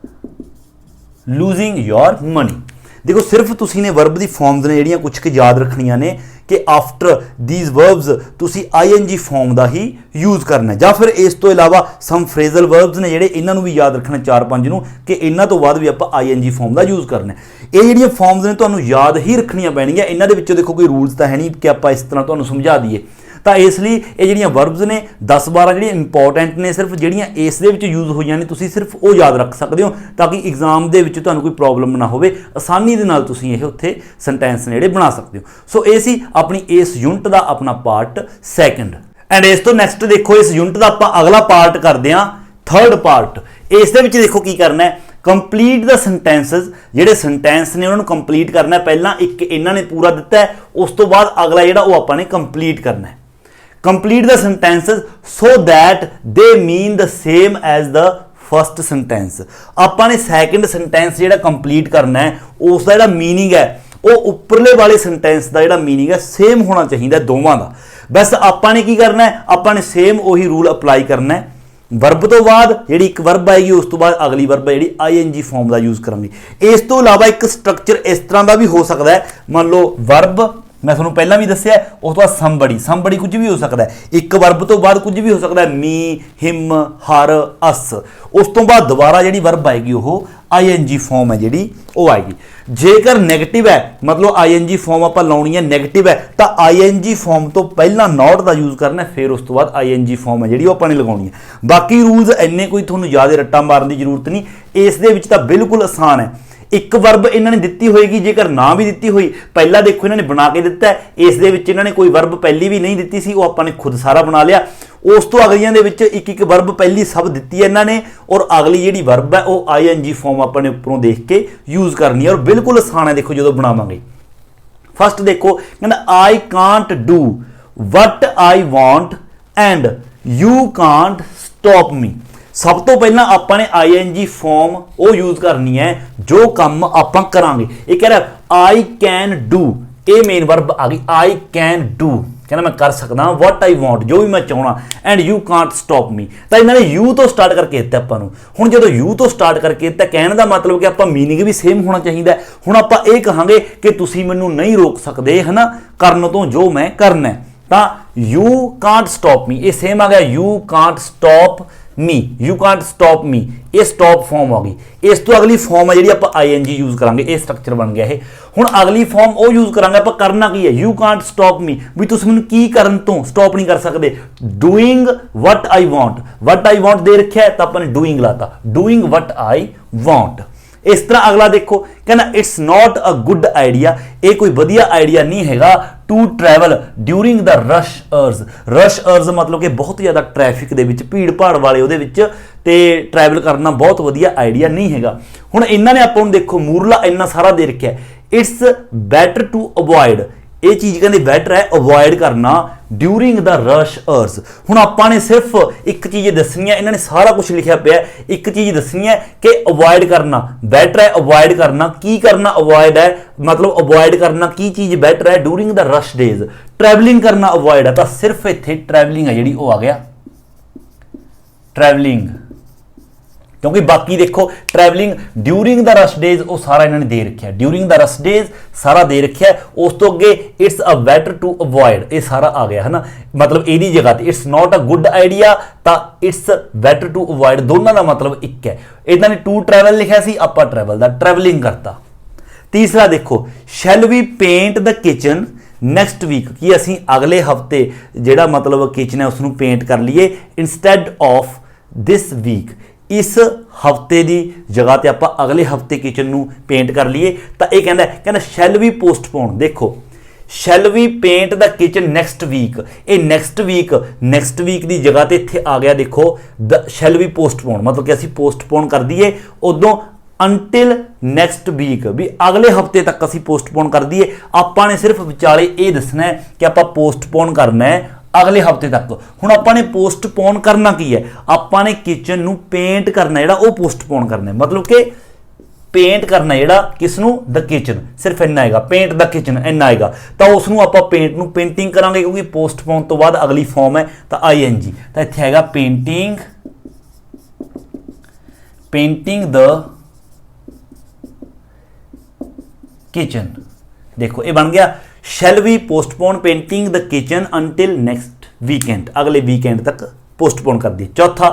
Speaker 1: ਲੂਜ਼ਿੰਗ ਯੋਰ ਮਨੀ। ਦੇਖੋ ਸਿਰਫ ਤੁਸੀਂ ਨੇ ਵਰਬ ਦੀ ਫਾਰਮਸ ਨੇ ਜਿਹੜੀਆਂ ਕੁਝ ਕੁ ਯਾਦ ਰੱਖਣੀਆਂ ਨੇ ਕਿ ਆਫਟਰ ਥੀਸ ਵਰਬਸ ਤੁਸੀਂ ਆਈਐਨਜੀ ਫਾਰਮ ਦਾ ਹੀ ਯੂਜ਼ ਕਰਨਾ, ਜਾਂ ਫਿਰ ਇਸ ਤੋਂ ਇਲਾਵਾ ਸਮ ਫਰੇਜ਼ਲ ਵਰਬਸ ਨੇ ਜਿਹੜੇ ਇਹਨਾਂ ਨੂੰ ਵੀ ਯਾਦ ਰੱਖਣਾ 4-5 ਨੂੰ, ਕਿ ਇਹਨਾਂ ਤੋਂ ਬਾਅਦ ਵੀ ਆਪਾਂ ਆਈਐਨਜੀ ਫਾਰਮ ਦਾ ਯੂਜ਼ ਕਰਨਾ। ਇਹ ਜਿਹੜੀਆਂ ਫਾਰਮਸ ਨੇ ਤੁਹਾਨੂੰ ਯਾਦ ਹੀ ਰੱਖਣੀਆਂ ਪੈਣਗੀਆਂ, ਇਹਨਾਂ ਦੇ ਵਿੱਚੋਂ ਦੇਖੋ ਕੋਈ ਰੂਲਸ ਤਾਂ ਹੈ ਨਹੀਂ ਕਿ ਆਪਾਂ ਇਸ ਤਰ੍ਹਾਂ ਤੁਹਾਨੂੰ ਸਮਝਾ ਦਈਏ। ਤਾਂ ਇਸ ਲਈ ਇਹ ਜਿਹੜੀਆਂ ਵਰਬਸ ਨੇ 10-12 ਜਿਹੜੀਆਂ ਇੰਪੋਰਟੈਂਟ ਨੇ, ਸਿਰਫ ਜਿਹੜੀਆਂ ਇਸ ਦੇ ਵਿੱਚ ਯੂਜ਼ ਹੋਈਆਂ ਨੇ ਤੁਸੀਂ ਸਿਰਫ ਉਹ ਯਾਦ ਰੱਖ ਸਕਦੇ ਹੋ, ਤਾਂ ਕਿ ਐਗਜ਼ਾਮ ਦੇ ਵਿੱਚ ਤੁਹਾਨੂੰ ਕੋਈ ਪ੍ਰੋਬਲਮ ਨਾ ਹੋਵੇ, ਆਸਾਨੀ ਦੇ ਨਾਲ ਤੁਸੀਂ ਇਹ ਉੱਥੇ ਸੈਂਟੈਂਸ ਨੇ ਜਿਹੜੇ ਬਣਾ ਸਕਦੇ ਹੋ। ਸੋ ਇਹ ਸੀ ਆਪਣੀ ਇਸ ਯੂਨਿਟ ਦਾ ਆਪਣਾ ਪਾਰਟ 2 ਐਂਡ ਇਸ ਤੋਂ ਨੈਕਸਟ ਦੇਖੋ ਇਸ ਯੂਨਿਟ ਦਾ ਆਪਾਂ ਅਗਲਾ ਪਾਰਟ ਕਰਦੇ ਹਾਂ 3rd ਪਾਰਟ। ਇਸ ਦੇ ਵਿੱਚ ਦੇਖੋ ਕੀ ਕਰਨਾ ਹੈ, ਕੰਪਲੀਟ ਦਾ ਸੈਂਟੈਂਸਸ, ਜਿਹੜੇ ਸੈਂਟੈਂਸ ਨੇ ਉਹਨਾਂ ਨੂੰ ਕੰਪਲੀਟ ਕਰਨਾ ਹੈ। ਪਹਿਲਾਂ ਇੱਕ ਇਹਨਾਂ ਨੇ ਪੂਰਾ ਦਿੱਤਾ ਹੈ, ਉਸ ਤੋਂ ਬਾਅਦ ਅਗਲਾ ਜਿਹੜਾ ਉਹ ਆਪਾਂ ਨੇ ਕੰਪਲੀਟ ਕਰਨਾ ਹੈ। Complete the sentences so that ਦੇ ਮੀਨ the same as the first sentence. ਆਪਾਂ ਨੇ ਸੈਕਿੰਡ ਸੈਂਟੈਂਸ ਜਿਹੜਾ ਕੰਪਲੀਟ ਕਰਨਾ ਹੈ, ਉਸ ਦਾ ਜਿਹੜਾ ਮੀਨਿੰਗ ਹੈ ਉਹ ਉੱਪਰਲੇ ਵਾਲੇ ਸੈਂਟੈਂਸ ਦਾ ਜਿਹੜਾ ਮੀਨਿੰਗ ਹੈ ਸੇਮ ਹੋਣਾ ਚਾਹੀਦਾ ਦੋਵਾਂ ਦਾ। ਬਸ ਆਪਾਂ ਨੇ ਕੀ ਕਰਨਾ ਹੈ, ਆਪਾਂ ਨੇ ਸੇਮ ਉਹੀ ਰੂਲ ਅਪਲਾਈ ਕਰਨਾ ਹੈ। ਵਰਬ ਤੋਂ ਬਾਅਦ ਜਿਹੜੀ ਇੱਕ ਵਰਬ ਆਏਗੀ ਉਸ ਤੋਂ ਬਾਅਦ ਅਗਲੀ ਵਰਬ ਹੈ ਜਿਹੜੀ ਆਈਐਨਜੀ ਫਾਰਮ ਦਾ ਯੂਜ਼ ਕਰਾਂਗੇ। ਇਸ ਤੋਂ ਇਲਾਵਾ ਇੱਕ ਸਟਰਕਚਰ ਇਸ ਤਰ੍ਹਾਂ ਦਾ ਵੀ ਹੋ ਸਕਦਾ ਹੈ, ਮੰਨ ਲਓ ਵਰਬ ਮੈਂ ਤੁਹਾਨੂੰ ਪਹਿਲਾਂ ਵੀ ਦੱਸਿਆ, ਉਸ ਤੋਂ ਬਾਅਦ ਸਮਬੜੀ ਕੁਝ ਵੀ ਹੋ ਸਕਦਾ ਹੈ। ਇੱਕ ਵਰਬ ਤੋਂ ਬਾਅਦ ਕੁਝ ਵੀ ਹੋ ਸਕਦਾ ਹੈ, ਮੀ, ਹਿਮ, ਹਰ, ਅਸ। ਉਸ ਤੋਂ ਬਾਅਦ ਦੁਬਾਰਾ ਜਿਹੜੀ ਵਰਬ ਆਏਗੀ ਉਹ ਆਈਐਨਜੀ ਫਾਰਮ ਹੈ ਜਿਹੜੀ ਉਹ ਆਏਗੀ। ਜੇਕਰ ਨੈਗੇਟਿਵ ਹੈ, ਮਤਲਬ ਆਈਐਨਜੀ ਫਾਰਮ ਆਪਾਂ ਲਾਉਣੀ ਹੈ ਨੈਗੇਟਿਵ ਹੈ, ਤਾਂ ਆਈਐਨਜੀ ਫਾਰਮ ਤੋਂ ਪਹਿਲਾਂ ਨਾਟ ਦਾ ਯੂਜ਼ ਕਰਨਾ, ਫਿਰ ਉਸ ਤੋਂ ਬਾਅਦ ਆਈਐਨਜੀ ਫਾਰਮ ਹੈ ਜਿਹੜੀ ਉਹ ਆਪਾਂ ਨੇ ਲਗਾਉਣੀ ਹੈ। ਬਾਕੀ ਰੂਲਸ ਇੰਨੇ ਕੋਈ ਤੁਹਾਨੂੰ ਜ਼ਿਆਦਾ ਰੱਟਾਂ ਮਾਰਨ ਦੀ ਜ਼ਰੂਰਤ ਨਹੀਂ, ਇਸ ਦੇ ਵਿੱਚ ਤਾਂ ਬਿਲਕੁਲ ਆਸਾਨ ਹੈ। ਇੱਕ ਵਰਬ ਇਹਨਾਂ ਨੇ ਦਿੱਤੀ ਹੋਏਗੀ, ਜੇਕਰ ਨਾ ਵੀ ਦਿੱਤੀ ਹੋਈ, ਪਹਿਲਾਂ ਦੇਖੋ ਇਹਨਾਂ ਨੇ ਬਣਾ ਕੇ ਦਿੱਤਾ, ਇਸ ਦੇ ਵਿੱਚ ਇਹਨਾਂ ਨੇ ਕੋਈ ਵਰਬ ਪਹਿਲੀ ਵੀ ਨਹੀਂ ਦਿੱਤੀ ਸੀ, ਉਹ ਆਪਾਂ ਨੇ ਖੁਦ ਸਾਰਾ ਬਣਾ ਲਿਆ। ਉਸ ਤੋਂ ਅਗਲੀਆਂ ਦੇ ਵਿੱਚ ਇੱਕ ਇੱਕ ਵਰਬ ਪਹਿਲੀ ਸਭ ਦਿੱਤੀ ਹੈ ਇਹਨਾਂ ਨੇ, ਔਰ ਅਗਲੀ ਜਿਹੜੀ ਵਰਬ ਹੈ ਉਹ ਆਈਐਨਜੀ ਫਾਰਮ ਆਪਾਂ ਨੇ ਉੱਪਰੋਂ ਦੇਖ ਕੇ ਯੂਜ਼ ਕਰਨੀ ਹੈ, ਔਰ ਬਿਲਕੁਲ ਆਸਾਨ ਹੈ। ਦੇਖੋ ਜਦੋਂ ਬਣਾਵਾਂਗੇ, ਫਸਟ ਦੇਖੋ ਕਹਿੰਦਾ I can't do what I want and you can't stop me. ਸਭ ਤੋਂ ਪਹਿਲਾਂ ਆਪਾਂ ਨੇ ਆਈਐਨਜੀ ਫਾਰਮ ਉਹ ਯੂਜ਼ ਕਰਨੀ ਹੈ ਜੋ ਕੰਮ ਆਪਾਂ ਕਰਾਂਗੇ। ਇਹ ਕਹਿ ਰਿਹਾ ਆਈ ਕੈਨ ਡੂ, ਇਹ ਮੇਨ ਵਰਬ ਆ ਗਈ, ਆਈ ਕੈਨ ਡੂ, ਕਹਿੰਦਾ ਮੈਂ ਕਰ ਸਕਦਾ ਵਟ ਆਈ ਵਾਂਟ, ਜੋ ਵੀ ਮੈਂ ਚਾਹਣਾ, ਐਂਡ ਯੂ ਕਾਂਟ ਸਟਾਪ ਮੀ। ਤਾਂ ਇਹਨਾਂ ਨੇ ਯੂ ਤੋਂ ਸਟਾਰਟ ਕਰਕੇ ਦਿੱਤਾ ਆਪਾਂ ਨੂੰ। ਹੁਣ ਜਦੋਂ ਯੂ ਤੋਂ ਸਟਾਰਟ ਕਰਕੇ ਦਿੱਤਾ, ਕਹਿਣ ਦਾ ਮਤਲਬ ਕਿ ਆਪਾਂ ਮੀਨਿੰਗ ਵੀ ਸੇਮ ਹੋਣਾ ਚਾਹੀਦਾ। ਹੁਣ ਆਪਾਂ ਇਹ ਕਹਾਂਗੇ ਕਿ ਤੁਸੀਂ ਮੈਨੂੰ ਨਹੀਂ ਰੋਕ ਸਕਦੇ ਹੈ ਨਾ ਕਰਨ ਤੋਂ ਜੋ ਮੈਂ ਕਰਨਾ, ਤਾਂ ਯੂ ਕਾਂਟ ਸਟਾਪ ਮੀ, ਇਹ ਸੇਮ ਆ ਗਿਆ you can't stop me, you can't stop me, ਇਹ ਸਟਾਪ ਫਾਰਮ ਆ ਗਈ। ਇਸ ਤੋਂ ਅਗਲੀ ਫਾਰਮ ਹੈ ਜਿਹੜੀ ਆਪਾਂ ਆਈਐਨਜੀ ਯੂਜ਼ ਕਰਾਂਗੇ, ਇਹ ਸਟਰਕਚਰ ਬਣ ਗਿਆ ਇਹ। ਹੁਣ ਅਗਲੀ ਫਾਰਮ ਉਹ ਯੂਜ਼ ਕਰਾਂਗੇ ਆਪਾਂ, ਕਰਨਾ ਕੀ ਹੈ, ਯੂ ਕਾਂਟ ਸਟਾਪ ਮੀ, ਵੀ ਤੁਸੀਂ ਮੈਨੂੰ ਕੀ ਕਰਨ ਤੋਂ ਸਟਾਪ ਨਹੀਂ ਕਰ ਸਕਦੇ। Doing what I want, what I want ਦੇ ਰੱਖਿਆ ਤਾਂ ਆਪਾਂ ਨੇ ਡੂਇੰਗ ਲਾਤਾ, ਡੂਇੰਗ ਵਟ ਆਈ ਵਾਂਟ। ਇਸ ਤਰ੍ਹਾਂ ਅਗਲਾ ਦੇਖੋ, ਕਹਿੰਦਾ it's not a good idea, ਇਹ ਕੋਈ ਵਧੀਆ ਆਈਡੀਆ ਨਹੀਂ ਹੈਗਾ to travel during the rush hours. Rush hours ਮਤਲਬ ਕਿ ਬਹੁਤ ਜ਼ਿਆਦਾ ਟ੍ਰੈਫਿਕ ਦੇ ਵਿੱਚ, ਭੀੜ ਭਾੜ ਵਾਲੇ ਉਹਦੇ ਵਿੱਚ ਤੇ ਟਰੈਵਲ ਕਰਨਾ ਬਹੁਤ ਵਧੀਆ ਆਈਡੀਆ ਨਹੀਂ ਹੈਗਾ। ਹੁਣ ਇਹਨਾਂ ਨੇ ਆਪਾਂ ਨੂੰ ਦੇਖੋ ਮੂਰਲਾ ਇੰਨਾ ਸਾਰਾ ਦੇ ਰੱਖਿਆ, ਇਟਸ ਬੈਟਰ ਟੂ ਅਵੋਇਡ, ਇਹ ਚੀਜ਼ ਕਹਿੰਦੇ ਬੈਟਰ ਹੈ ਅਵੋਇਡ ਕਰਨਾ ਡਿਊਰਿੰਗ ਦਾ ਰਸ਼ ਅਰਜ਼। ਹੁਣ ਆਪਾਂ ਨੇ ਸਿਰਫ ਇੱਕ ਚੀਜ਼ ਦੱਸਣੀ ਹੈ, ਇਹਨਾਂ ਨੇ ਸਾਰਾ ਕੁਝ ਲਿਖਿਆ ਪਿਆ, ਇੱਕ ਚੀਜ਼ ਦੱਸਣੀ ਹੈ ਕਿ ਅਵੋਇਡ ਕਰਨਾ ਬੈਟਰ ਹੈ, ਅਵੋਇਡ ਕਰਨਾ ਕੀ ਕਰਨਾ, ਅਵੋਇਡ ਹੈ ਮਤਲਬ ਅਵੋਇਡ ਕਰਨਾ ਕੀ ਚੀਜ਼ ਬੈਟਰ ਹੈ during the rush days, travelling ਕਰਨਾ ਅਵੋਇਡ ਹੈ, ਤਾਂ ਸਿਰਫ ਇੱਥੇ ਟਰੈਵਲਿੰਗ ਹੈ ਜਿਹੜੀ ਉਹ ਆ ਗਿਆ ਟਰੈਵਲਿੰਗ, ਕਿਉਂਕਿ ਬਾਕੀ ਦੇਖੋ travelling during the rush days ਉਹ ਸਾਰਾ ਇਹਨਾਂ ਨੇ ਦੇ ਰੱਖਿਆ, ਡਿਊਰਿੰਗ ਦਾ ਰਸ਼ ਡੇਜ਼ ਸਾਰਾ ਦੇ ਰੱਖਿਆ। ਉਸ ਤੋਂ ਅੱਗੇ it's a better to avoid, ਇਹ ਸਾਰਾ ਆ ਗਿਆ ਹੈ ਨਾ, ਮਤਲਬ ਇਹਦੀ ਜਗ੍ਹਾ ਤੇ it's not a good idea ਤਾਂ ਇਟਸ ਬੈਟਰ ਟੂ ਅਵੋਇਡ, ਦੋਨਾਂ ਦਾ ਮਤਲਬ ਇੱਕ ਹੈ। ਇਹਨਾਂ ਨੇ ਟੂ ਟਰੈਵਲ ਲਿਖਿਆ ਸੀ, ਆਪਾਂ ਟਰੈਵਲ ਦਾ ਟਰੈਵਲਿੰਗ ਕਰਤਾ। ਤੀਸਰਾ ਦੇਖੋ, ਸ਼ੈਲ ਵੀ ਪੇਂਟ ਦ ਕਿਚਨ ਨੈਕਸਟ ਵੀਕ, ਕਿ ਅਸੀਂ ਅਗਲੇ ਹਫਤੇ ਜਿਹੜਾ ਮਤਲਬ ਕਿਚਨ ਹੈ ਉਸ ਨੂੰ ਪੇਂਟ ਕਰ ਲਈਏ ਇਨਸਟੈਡ ਆਫ ਦਿਸ ਵੀਕ, ਇਸ ਹਫਤੇ ਦੀ ਜਗ੍ਹਾ ਤੇ ਆਪਾਂ ਅਗਲੇ ਹਫਤੇ ਕਿਚਨ ਨੂੰ ਪੇਂਟ ਕਰ ਲਈਏ। ਤਾਂ ਇਹ ਕਹਿੰਦਾ ਸ਼ੈਲ ਵੀ ਪੋਸਟਪੋਨ, ਦੇਖੋ ਸ਼ੈਲ ਵੀ ਪੇਂਟ ਦਾ ਕਿਚਨ ਨੈਕਸਟ ਵੀਕ, ਇਹ ਨੈਕਸਟ ਵੀਕ ਦੀ ਜਗ੍ਹਾ ਤੇ ਇੱਥੇ ਆ ਗਿਆ ਦੇਖੋ ਦ ਸ਼ੈਲ ਵੀ ਪੋਸਟਪੋਨ, ਮਤਲਬ ਕਿ ਅਸੀਂ ਪੋਸਟਪੋਨ ਕਰ ਦਈਏ ਉਦੋਂ ਅੰਟਿਲ ਨੈਕਸਟ ਵੀਕ, ਵੀ ਅਗਲੇ ਹਫਤੇ ਤੱਕ ਅਸੀਂ ਪੋਸਟਪੋਨ ਕਰ ਦਈਏ। ਆਪਾਂ ਨੇ ਸਿਰਫ ਵਿਚਾਲੇ ਇਹ ਦੱਸਣਾ ਹੈ ਕਿ ਆਪਾਂ ਪੋਸਟਪੋਨ ਕਰਨਾ ਹੈ ਅਗਲੇ ਹਫਤੇ ਤੱਕ। ਹੁਣ ਆਪਾਂ ਨੇ ਪੋਸਟਪੋਨ ਕਰਨਾ ਕੀ ਹੈ, ਆਪਾਂ ਨੇ ਕਿਚਨ ਨੂੰ ਪੇਂਟ ਕਰਨਾ ਜਿਹੜਾ ਉਹ ਪੋਸਟਪੋਨ ਕਰਨਾ, ਮਤਲਬ ਕਿ ਪੇਂਟ ਕਰਨਾ ਜਿਹੜਾ ਕਿਸ ਨੂੰ, ਦ ਕਿਚਨ, ਸਿਰਫ ਇੰਨਾ ਆਏਗਾ, ਪੇਂਟ ਦ ਕਿਚਨ ਇੰਨਾ ਆਏਗਾ, ਤਾਂ ਉਸ ਨੂੰ ਆਪਾਂ ਪੇਂਟ ਨੂੰ ਪੇਂਟਿੰਗ ਕਰਾਂਗੇ, ਕਿਉਂਕਿ ਪੋਸਟਪੋਨ ਤੋਂ ਬਾਅਦ ਅਗਲੀ ਫਾਰਮ ਹੈ ਤਾਂ ਆਈਐਨਜੀ, ਤਾਂ ਇੱਥੇ ਆਏਗਾ ਪੇਂਟਿੰਗ ਦ ਕਿਚਨ। ਦੇਖੋ ਇਹ ਬਣ ਗਿਆ shall we postpone painting the kitchen until next weekend, ਅਗਲੇ ਵੀਕਐਂਡ ਤੱਕ ਪੋਸਟਪੋਨ ਕਰ ਦਈਏ। ਚੌਥਾ,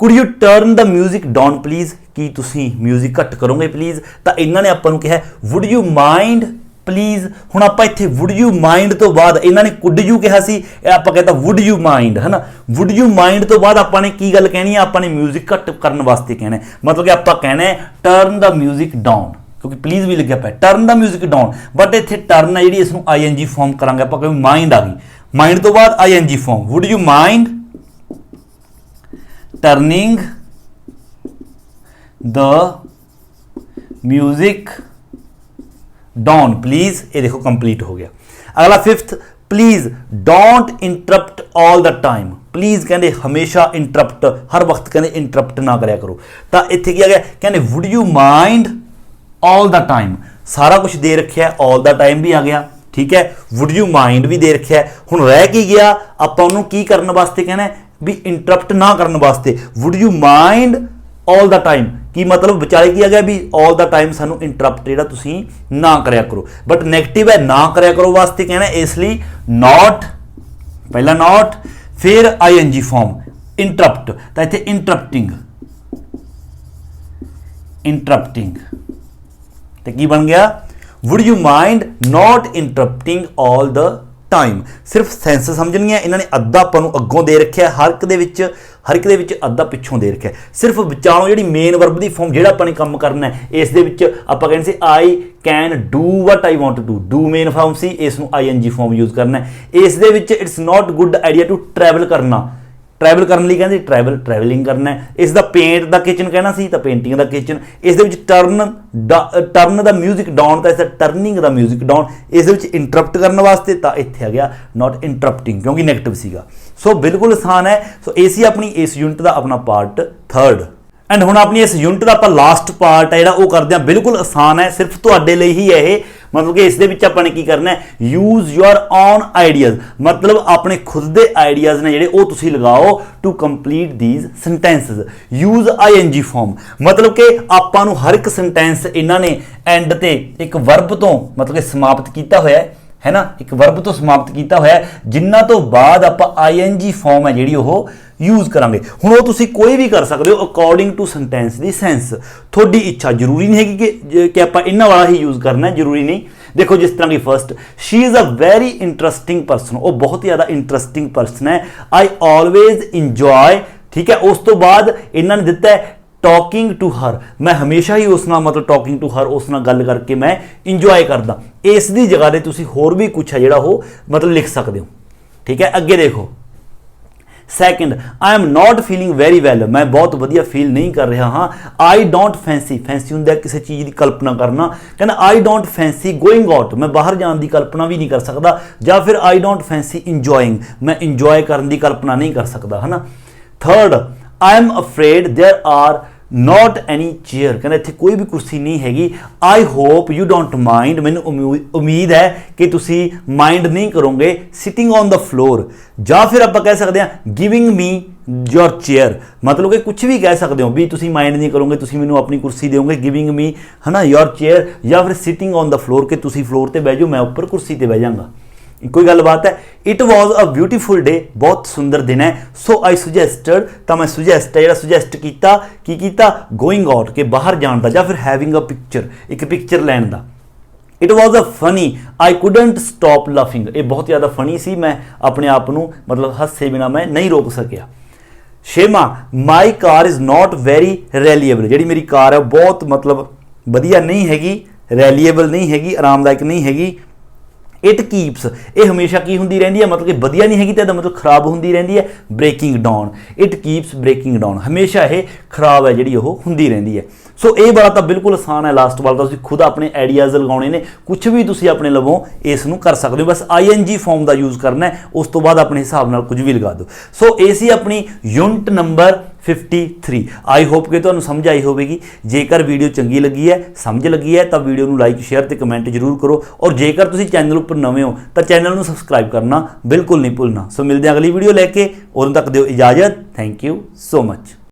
Speaker 1: could you turn the music down please, ਕੀ ਤੁਸੀਂ ਮਿਊਜ਼ਿਕ ਘੱਟ ਕਰੋਗੇ ਪਲੀਜ਼। ਤਾਂ ਇਹਨਾਂ ਨੇ ਆਪਾਂ ਨੂੰ ਕਿਹਾ ਵੁੱਡ ਯੂ ਮਾਈਂਡ ਪਲੀਜ਼। ਹੁਣ ਆਪਾਂ ਇੱਥੇ ਵੁੱਡ ਯੂ ਮਾਈਂਡ ਤੋਂ ਬਾਅਦ ਇਹਨਾਂ ਨੇ ਕੁਡ ਯੂ ਕਿਹਾ ਸੀ, ਇਹ ਆਪਾਂ ਕਹਿੰਦਾ ਵੁੱਡ ਯੂ ਮਾਈਂਡ ਹੈ ਨਾ, ਵੁੱਡ ਯੂ ਮਾਈਂਡ ਤੋਂ ਬਾਅਦ ਆਪਾਂ ਨੇ ਕੀ ਗੱਲ ਕਹਿਣੀ ਹੈ, ਆਪਾਂ ਨੇ ਮਿਊਜ਼ਿਕ ਘੱਟ ਕਰਨ ਵਾਸਤੇ ਕਹਿਣਾ, ਮਤਲਬ ਕਿ ਆਪਾਂ ਕਹਿਣਾ ਟਰਨ ਦਾ ਮਿਊਜ਼ਿਕ ਡਾਊਨ, ਕਿਉਂਕਿ ਪਲੀਜ਼ ਵੀ ਲੱਗਿਆ ਪਿਆ, turn the music down, but ਇੱਥੇ ਟਰਨ ਹੈ ਜਿਹੜੀ ਇਸ ਨੂੰ ਆਈਐਨਜੀ ਫਾਰਮ ਕਰਾਂਗੇ ਆਪਾਂ, ਕਿਉਂਕਿ ਮਾਈਂਡ ਆ ਗਈ, ਮਾਈਂਡ ਤੋਂ ਬਾਅਦ ING form, would you mind turning the music down please, ਇਹ ਦੇਖੋ ਕੰਪਲੀਟ ਹੋ ਗਿਆ। ਅਗਲਾ fifth, please don't interrupt all the time, please ਕਹਿੰਦੇ ਹਮੇਸ਼ਾ ਇੰਟਰਪਟ, ਹਰ ਵਕਤ ਕਹਿੰਦੇ ਇੰਟਰਪਟ ਨਾ ਕਰਿਆ ਕਰੋ। ਤਾਂ ਇੱਥੇ ਕੀ ਆ ਗਿਆ, ਕਹਿੰਦੇ wood you mind all the time, ਸਾਰਾ ਕੁਝ ਦੇ ਰੱਖਿਆ, ਆਲ ਦਾ ਟਾਈਮ ਵੀ ਆ ਗਿਆ, ਠੀਕ ਹੈ, ਵੁੱਡ ਯੂ ਮਾਈਂਡ ਵੀ ਦੇ ਰੱਖਿਆ। ਹੁਣ ਰਹਿ ਕੀ ਗਿਆ, ਆਪਾਂ ਉਹਨੂੰ ਕੀ ਕਰਨ ਵਾਸਤੇ ਕਹਿਣਾ ਵੀ ਇੰਟਰਪਟ ਨਾ ਕਰਨ ਵਾਸਤੇ। Would you mind all the time, ਕੀ ਮਤਲਬ ਵਿਚਾਲੇ ਕੀ ਆ ਗਿਆ ਵੀ ਆਲ ਦਾ ਟਾਈਮ ਸਾਨੂੰ ਇੰਟਰਪਟ ਜਿਹੜਾ ਤੁਸੀਂ ਨਾ ਕਰਿਆ ਕਰੋ। ਬਟ ਨੈਗੇਟਿਵ ਹੈ, ਨਾ ਕਰਿਆ ਕਰੋ ਵਾਸਤੇ ਕਹਿਣਾ, ਇਸ ਲਈ ਨਾਟ, ਪਹਿਲਾ ਨਾਟ, ਫਿਰ ਆਈਐਨਜੀ ਫਾਰਮ ਇੰਟਰਪਟ, ਤਾਂ ਇੱਥੇ ਇੰਟਰਪਟਿੰਗ, ਇੰਟਰਪਟਿੰਗ ਤੇ ਕੀ ਬਣ ਗਿਆ, would you mind not interrupting all the time. ਸਿਰਫ ਸੈਂਸ ਸਮਝਣੀਆਂ, ਇਹਨਾਂ ਨੇ ਅੱਧਾ ਆਪਾਂ ਨੂੰ ਅੱਗੋਂ ਦੇ ਰੱਖਿਆ, ਹਰ ਇੱਕ ਦੇ ਵਿੱਚ ਅੱਧਾ ਪਿੱਛੋਂ ਦੇ ਰੱਖਿਆ। ਸਿਰਫ ਵਿਚਾਲੋਂ ਜਿਹੜੀ ਮੇਨ ਵਰਬ ਦੀ ਫਾਰਮ ਜਿਹੜਾ ਆਪਾਂ ਨੇ ਕੰਮ ਕਰਨਾ ਹੈ, ਇਸ ਦੇ ਵਿੱਚ ਆਪਾਂ ਕਹਿੰਦੇ ਸੀ I can do what I want to do, main form ਸੀ, ਇਸ ਨੂੰ ਆਈਐਨਜੀ ਫਾਰਮ ਯੂਜ਼ ਕਰਨਾ ਹੈ। ਇਸ ਦੇ ਵਿੱਚ it's not good idea to travel ਕਰਨਾ, ਟਰੈਵਲ ਕਰਨ ਲਈ ਕਹਿੰਦੇ ਟਰੈਵਲਿੰਗ ਕਰਨਾ ਹੈ। ਇਸ ਦਾ ਪੇਂਟ ਦਾ ਕਿਚਨ ਕਹਿਣਾ ਸੀ ਤਾਂ ਪੇਂਟਿੰਗ ਦਾ ਕਿਚਨ। ਇਸ ਦੇ ਵਿੱਚ ਟਰਨ ਦਾ ਮਿਊਜ਼ਿਕ ਡਾਊਨ, ਤਾਂ ਇਸ ਦਾ ਟਰਨਿੰਗ ਦਾ ਮਿਊਜ਼ਿਕ ਡਾਊਨ। ਇਸ ਦੇ ਵਿੱਚ ਇੰਟਰਪਟ ਕਰਨ ਵਾਸਤੇ ਤਾਂ ਇੱਥੇ ਆ ਗਿਆ ਨਾਟ ਇੰਟਰਪਟਿੰਗ, ਕਿਉਂਕਿ ਨੈਗੇਟਿਵ ਸੀਗਾ। ਸੋ ਬਿਲਕੁਲ ਆਸਾਨ ਹੈ। ਸੋ ਇਹ ਸੀ ਆਪਣੀ ਇਸ ਯੂਨਿਟ ਦਾ ਆਪਣਾ ਪਾਰਟ 3rd। ਐਂਡ ਹੁਣ ਆਪਣੀ ਇਸ ਯੂਨਿਟ ਦਾ ਆਪਾਂ ਲਾਸਟ ਪਾਰਟ ਹੈ ਜਿਹੜਾ ਉਹ ਕਰਦੇ ਹਾਂ। ਬਿਲਕੁਲ ਆਸਾਨ ਹੈ, ਸਿਰਫ ਤੁਹਾਡੇ ਲਈ ਹੀ ਹੈ ਇਹ। ਮਤਲਬ ਕਿ ਇਸ ਦੇ ਵਿੱਚ ਆਪਾਂ ਨੇ ਕੀ ਕਰਨਾ ਹੈ, ਯੂਜ਼ ਯੂਅਰ ਓਨ ਆਈਡੀਆਜ਼, ਮਤਲਬ ਆਪਣੇ ਖੁਦ ਦੇ ਆਈਡੀਆਜ਼ ਨੇ ਜਿਹੜੇ ਉਹ ਤੁਸੀਂ ਲਗਾਓ to complete these sentences. Use ING form, ਮਤਲਬ ਕਿ ਆਪਾਂ ਨੂੰ ਹਰ ਇੱਕ ਸੈਂਟੈਂਸ ਇਹਨਾਂ ਨੇ ਐਂਡ ਤੇ ਇੱਕ ਵਰਬ ਤੋਂ ਮਤਲਬ ਕਿ ਸਮਾਪਤ ਕੀਤਾ ਹੋਇਆ ਹੈ ਨਾ, ਇੱਕ ਵਰਬ ਤੋਂ ਸਮਾਪਤ ਕੀਤਾ ਹੋਇਆ, ਜਿਨ੍ਹਾਂ ਤੋਂ ਬਾਅਦ ਆਪਾਂ ਆਈਐਨਜੀ ਫਾਰਮ ਹੈ ਜਿਹੜੀ ਉਹ ਯੂਜ਼ ਕਰਾਂਗੇ। ਹੁਣ ਉਹ ਤੁਸੀਂ ਕੋਈ ਵੀ ਕਰ ਸਕਦੇ ਹੋ according to sentence the sense, ਤੁਹਾਡੀ ਇੱਛਾ। ਜ਼ਰੂਰੀ ਨਹੀਂ ਹੈਗੀ ਕਿ ਆਪਾਂ ਇਹਨਾਂ ਵਾਲਾ ਹੀ ਯੂਜ਼ ਕਰਨਾ ਹੈ, ਜ਼ਰੂਰੀ ਨਹੀਂ। ਦੇਖੋ ਜਿਸ ਤਰ੍ਹਾਂ ਕਿ first, she is a very interesting person, ਉਹ ਬਹੁਤ ਹੀ ਜ਼ਿਆਦਾ ਇੰਟਰਸਟਿੰਗ ਪਰਸਨ ਹੈ। ਆਈ ਆਲਵੇਜ਼ ਇੰਜੋਏ, ਠੀਕ ਹੈ। ਉਸ ਤੋਂ ਬਾਅਦ ਇਹਨਾਂ ਨੇ ਦਿੱਤਾ ਹੈ ਟਾਕਿੰਗ ਟੂ ਹਰ, ਮੈਂ ਹਮੇਸ਼ਾ ਹੀ ਉਸ ਨਾਲ ਮਤਲਬ ਟਾਕਿੰਗ ਟੂ ਹਰ, ਉਸ ਨਾਲ ਗੱਲ ਕਰਕੇ ਮੈਂ ਇੰਜੋਏ ਕਰਦਾ। ਇਸ ਦੀ ਜਗ੍ਹਾ ਤੇ ਤੁਸੀਂ ਹੋਰ ਵੀ ਕੁਛ ਹੈ ਜਿਹੜਾ ਉਹ ਮਤਲਬ ਲਿਖ ਸਕਦੇ ਹੋ, ਠੀਕ ਹੈ। ਅੱਗੇ ਦੇਖੋ second, I am not feeling very well, ਮੈਂ ਬਹੁਤ ਵਧੀਆ ਫੀਲ ਨਹੀਂ ਕਰ ਰਿਹਾ ਹਾਂ। ਆਈ ਡੋਂਟ ਫੈਂਸੀ, ਫੈਂਸੀ ਹੁੰਦਾ ਕਿਸੇ ਚੀਜ਼ ਦੀ ਕਲਪਨਾ ਕਰਨਾ, ਕਹਿੰਦਾ ਆਈ ਡੋਂਟ ਫੈਂਸੀ ਗੋਇੰਗ ਆਊਟ, ਮੈਂ ਬਾਹਰ ਜਾਣ ਦੀ ਕਲਪਨਾ ਵੀ ਨਹੀਂ ਕਰ ਸਕਦਾ। ਜਾਂ ਫਿਰ ਆਈ ਡੋਂਟ ਫੈਂਸੀ ਇੰਜੋਇੰਗ, ਮੈਂ ਇੰਜੋਏ ਕਰਨ ਦੀ ਕਲਪਨਾ ਨਹੀਂ ਕਰ ਸਕਦਾ, ਹੈ ਨਾ। Third, I am afraid there are not any chair, ਕਹਿੰਦਾ ਇੱਥੇ ਕੋਈ ਵੀ ਕੁਰਸੀ ਨਹੀਂ ਹੈਗੀ। I hope you don't mind, ਮੈਨੂੰ ਉਮੀਦ ਹੈ ਕਿ ਤੁਸੀਂ ਮਾਈਂਡ ਨਹੀਂ ਕਰੋਗੇ ਸਿਟਿੰਗ ਔਨ ਦਾ ਫਲੋਰ। ਜਾਂ ਫਿਰ ਆਪਾਂ ਕਹਿ ਸਕਦੇ ਹਾਂ ਗਿਵਿੰਗ ਮੀ ਯੋਰ ਚੇਅਰ, ਮਤਲਬ ਕਿ ਕੁਝ ਵੀ ਕਹਿ ਸਕਦੇ ਹੋ ਵੀ ਤੁਸੀਂ ਮਾਈਂਡ ਨਹੀਂ ਕਰੋਗੇ, ਤੁਸੀਂ ਮੈਨੂੰ ਆਪਣੀ ਕੁਰਸੀ ਦਿਓਗੇ, ਗਿਵਿੰਗ ਮੀ ਹੈ ਨਾ ਯੋਰ ਚੇਅਰ। ਜਾਂ ਫਿਰ ਸਿਟਿੰਗ ਔਨ ਦਾ ਫਲੋਰ, ਕਿ ਤੁਸੀਂ ਫਲੋਰ ਤੇ ਬਹਿ ਜਾਓ, ਮੈਂ ਉੱਪਰ ਕੁਰਸੀ ਤੇ ਬਹਿ ਜਾਵਾਂਗਾ। ਕੋਈ ਗੱਲਬਾਤ ਹੈ। ਇਟ ਵਾਜ਼ ਅ ਬਿਊਟੀਫੁਲ ਡੇ, ਬਹੁਤ ਸੁੰਦਰ ਦਿਨ ਹੈ। ਸੋ ਆਈ ਸੁਜੈਸਟਡ, ਤਾਂ ਮੈਂ ਸੁਜੈਸਟ ਹੈ ਜਿਹੜਾ ਸੁਜੈਸਟ ਕੀਤਾ, ਕੀ ਕੀਤਾ, ਗੋਇੰਗ ਆਊਟ, ਕਿ ਬਾਹਰ ਜਾਣ ਦਾ। ਜਾਂ ਫਿਰ ਹੈਵਿੰਗ ਅ ਪਿਕਚਰ, ਇੱਕ ਪਿਕਚਰ ਲੈਣ ਦਾ। It was a funny, I couldn't stop laughing, ਇਹ ਬਹੁਤ ਜ਼ਿਆਦਾ ਫਨੀ ਸੀ, ਮੈਂ ਆਪਣੇ ਆਪ ਨੂੰ ਮਤਲਬ ਹੱਸੇ ਬਿਨਾ ਮੈਂ ਨਹੀਂ ਰੋਕ ਸਕਿਆ। ਛੇਵਾਂ, ਮਾਈ ਕਾਰ ਇਜ਼ ਨਾਟ ਵੈਰੀ ਰੈਲੀਏਬਲ, ਜਿਹੜੀ ਮੇਰੀ ਕਾਰ ਹੈ ਬਹੁਤ ਮਤਲਬ ਵਧੀਆ ਨਹੀਂ ਹੈਗੀ, ਰੈਲੀਏਬਲ ਨਹੀਂ ਹੈਗੀ, ਆਰਾਮਦਾਇਕ ਨਹੀਂ ਹੈਗੀ। ਇਟ ਕੀਪਸ, ਇਹ ਹਮੇਸ਼ਾ ਕੀ ਹੁੰਦੀ ਰਹਿੰਦੀ ਹੈ, ਮਤਲਬ ਕਿ ਵਧੀਆ ਨਹੀਂ ਹੈਗੀ ਤਾਂ ਇਹਦਾ ਮਤਲਬ ਖਰਾਬ ਹੁੰਦੀ ਰਹਿੰਦੀ ਹੈ। Breaking down, it keeps breaking down, ਹਮੇਸ਼ਾ ਇਹ ਖਰਾਬ ਹੈ ਜਿਹੜੀ ਉਹ ਹੁੰਦੀ ਰਹਿੰਦੀ ਹੈ। ਸੋ ਇਹ ਵਾਲਾ ਤਾਂ ਬਿਲਕੁਲ ਆਸਾਨ ਹੈ। ਲਾਸਟ ਵਾਲਾ ਤਾਂ ਤੁਸੀਂ ਖੁਦ ਆਪਣੇ ਆਈਡੀਆਜ਼ ਲਗਾਉਣੇ ਨੇ, ਕੁਝ ਵੀ ਤੁਸੀਂ ਆਪਣੇ ਲਵੋਂ ਇਸ ਨੂੰ ਕਰ ਸਕਦੇ ਹੋ, ਬਸ ਆਈਐਨਜੀ ਫਾਰਮ ਦਾ ਯੂਜ਼ ਕਰਨਾ ਹੈ। ਉਸ ਤੋਂ ਬਾਅਦ ਆਪਣੇ ਹਿਸਾਬ ਨਾਲ ਕੁਝ ਵੀ ਲਗਾ ਦਿਓ। ਸੋ ਇਹ ਸੀ ਆਪਣੀ ਯੂਨਿਟ ਨੰਬਰ 53। ਆਈ ਹੋਪ ਕਿ ਤੁਹਾਨੂੰ ਸਮਝ ਆਈ ਹੋਵੇਗੀ। ਜੇਕਰ ਵੀਡੀਓ ਚੰਗੀ ਲੱਗੀ ਹੈ, ਸਮਝ ਲੱਗੀ ਹੈ, ਤਾਂ ਵੀਡੀਓ ਨੂੰ ਲਾਈਕ, ਸ਼ੇਅਰ ਤੇ ਕਮੈਂਟ ਜ਼ਰੂਰ ਕਰੋ। ਔਰ ਜੇਕਰ ਤੁਸੀਂ ਚੈਨਲ ਉੱਪਰ ਨਵੇਂ ਹੋ ਤਾਂ ਚੈਨਲ ਨੂੰ ਸਬਸਕ੍ਰਾਈਬ ਕਰਨਾ ਬਿਲਕੁਲ ਨਹੀਂ ਭੁੱਲਣਾ। ਸੋ ਮਿਲਦੇ ਹਾਂ ਅਗਲੀ ਵੀਡੀਓ ਲੈ ਕੇ, ਉਦੋਂ ਤੱਕ ਦਿਓ ਇਜਾਜ਼ਤ। Thank you so much.